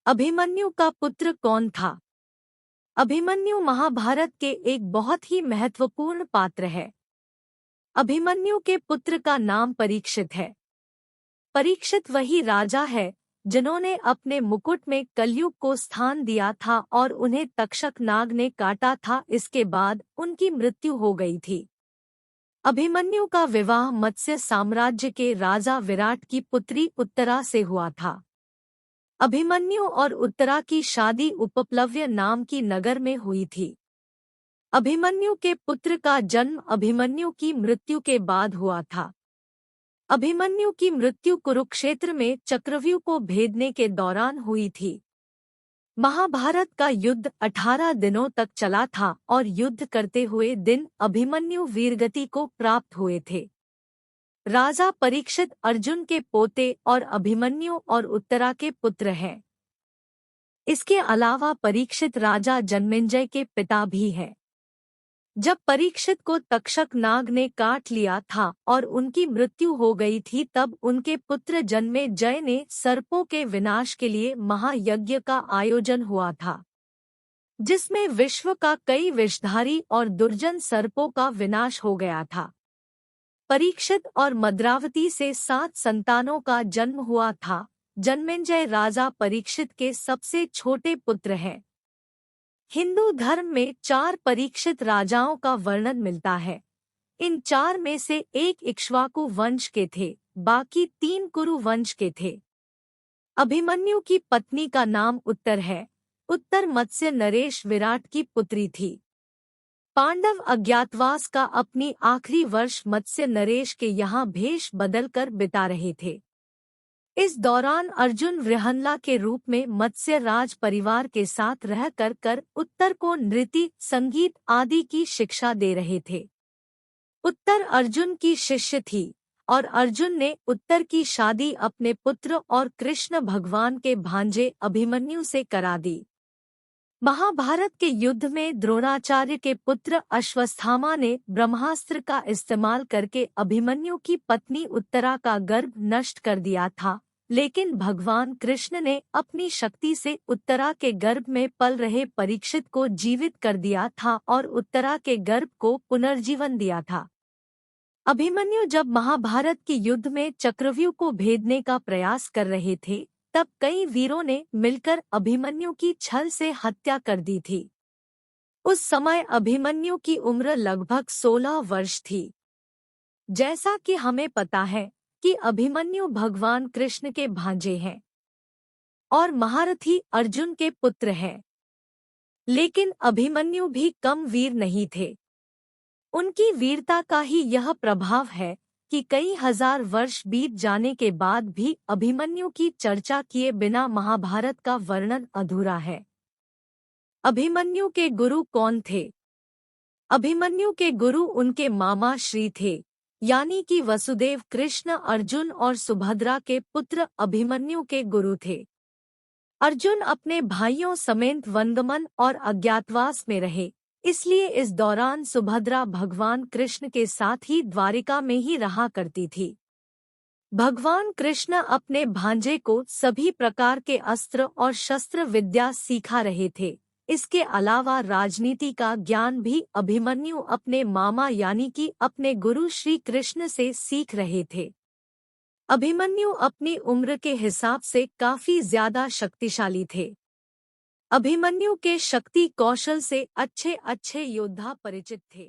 अभिमन्यु का पुत्र कौन था? अभिमन्यु महाभारत के एक बहुत ही महत्वपूर्ण पात्र है। अभिमन्यु के पुत्र का नाम परीक्षित है। परीक्षित वही राजा है जिन्होंने अपने मुकुट में कलयुग को स्थान दिया था और उन्हें तक्षक नाग ने काटा था। इसके बाद उनकी मृत्यु हो गई थी। अभिमन्यु का विवाह मत्स्य साम्राज्य के राजा विराट की पुत्री उत्तरा से हुआ था। अभिमन्यु और उत्तरा की शादी उपप्लव्य नाम की नगर में हुई थी। अभिमन्यु के पुत्र का जन्म अभिमन्यु की मृत्यु के बाद हुआ था। अभिमन्यु की मृत्यु कुरुक्षेत्र में चक्रव्यूह को भेदने के दौरान हुई थी। महाभारत का युद्ध 18 दिनों तक चला था और युद्ध करते हुए दिन अभिमन्यु वीरगति को प्राप्त हुए थे। राजा परीक्षित अर्जुन के पोते और अभिमन्यु और उत्तरा के पुत्र हैं। इसके अलावा परीक्षित राजा जन्मेंजय के पिता भी हैं। जब परीक्षित को तक्षक नाग ने काट लिया था और उनकी मृत्यु हो गई थी, तब उनके पुत्र जन्मेजय ने सर्पों के विनाश के लिए महायज्ञ का आयोजन हुआ था, जिसमें विश्व का कई विषधारी और दुर्जन सर्पों का विनाश हो गया था। परीक्षित और मद्रावती से 7 संतानों का जन्म हुआ था। जन्मेंजय राजा परीक्षित के सबसे छोटे पुत्र हैं। हिंदू धर्म में 4 परीक्षित राजाओं का वर्णन मिलता है। इन 4 में से एक इक्ष्वाकु वंश के थे, बाकी 3 कुरु वंश के थे। अभिमन्यु की पत्नी का नाम उत्तर है। उत्तर मत्स्य नरेश विराट की पुत्री थी। पांडव अज्ञातवास का अपनी आखिरी वर्ष मत्स्य नरेश के यहाँ भेष बदलकर बिता रहे थे। इस दौरान अर्जुन वृहन्ला के रूप में मत्स्य राज परिवार के साथ रहकर उत्तर को नृत्य, संगीत आदि की शिक्षा दे रहे थे। उत्तर अर्जुन की शिष्य थी और अर्जुन ने उत्तर की शादी अपने पुत्र और कृष्ण भगवान के भांजे अभिमन्यु से करा दी। महाभारत के युद्ध में द्रोणाचार्य के पुत्र अश्वत्थामा ने ब्रह्मास्त्र का इस्तेमाल करके अभिमन्यु की पत्नी उत्तरा का गर्भ नष्ट कर दिया था, लेकिन भगवान कृष्ण ने अपनी शक्ति से उत्तरा के गर्भ में पल रहे परीक्षित को जीवित कर दिया था और उत्तरा के गर्भ को पुनर्जीवन दिया था। अभिमन्यु जब महाभारत के युद्ध में चक्रव्यूह को भेदने का प्रयास कर रहे थे, तब कई वीरों ने मिलकर अभिमन्यु की छल से हत्या कर दी थी। उस समय अभिमन्यु की उम्र लगभग 16 वर्ष थी। जैसा कि हमें पता है कि अभिमन्यु भगवान कृष्ण के भांजे हैं और महारथी अर्जुन के पुत्र हैं, लेकिन अभिमन्यु भी कम वीर नहीं थे। उनकी वीरता का ही यह प्रभाव है कि कई हजार वर्ष बीत जाने के बाद भी अभिमन्यु की चर्चा किए बिना महाभारत का वर्णन अधूरा है। अभिमन्यु के गुरु कौन थे? अभिमन्यु के गुरु उनके मामा श्री थे, यानी कि वसुदेव कृष्ण अर्जुन और सुभद्रा के पुत्र अभिमन्यु के गुरु थे। अर्जुन अपने भाइयों समेत वनगमन और अज्ञातवास में रहे, इसलिए इस दौरान सुभद्रा भगवान कृष्ण के साथ ही द्वारिका में ही रहा करती थी। भगवान कृष्ण अपने भांजे को सभी प्रकार के अस्त्र और शस्त्र विद्या सिखा रहे थे। इसके अलावा राजनीति का ज्ञान भी अभिमन्यु अपने मामा यानी कि अपने गुरु श्री कृष्ण से सीख रहे थे। अभिमन्यु अपनी उम्र के हिसाब से काफी ज्यादा शक्तिशाली थे। अभिमन्यु के शक्ति कौशल से अच्छे योद्धा परिचित थे।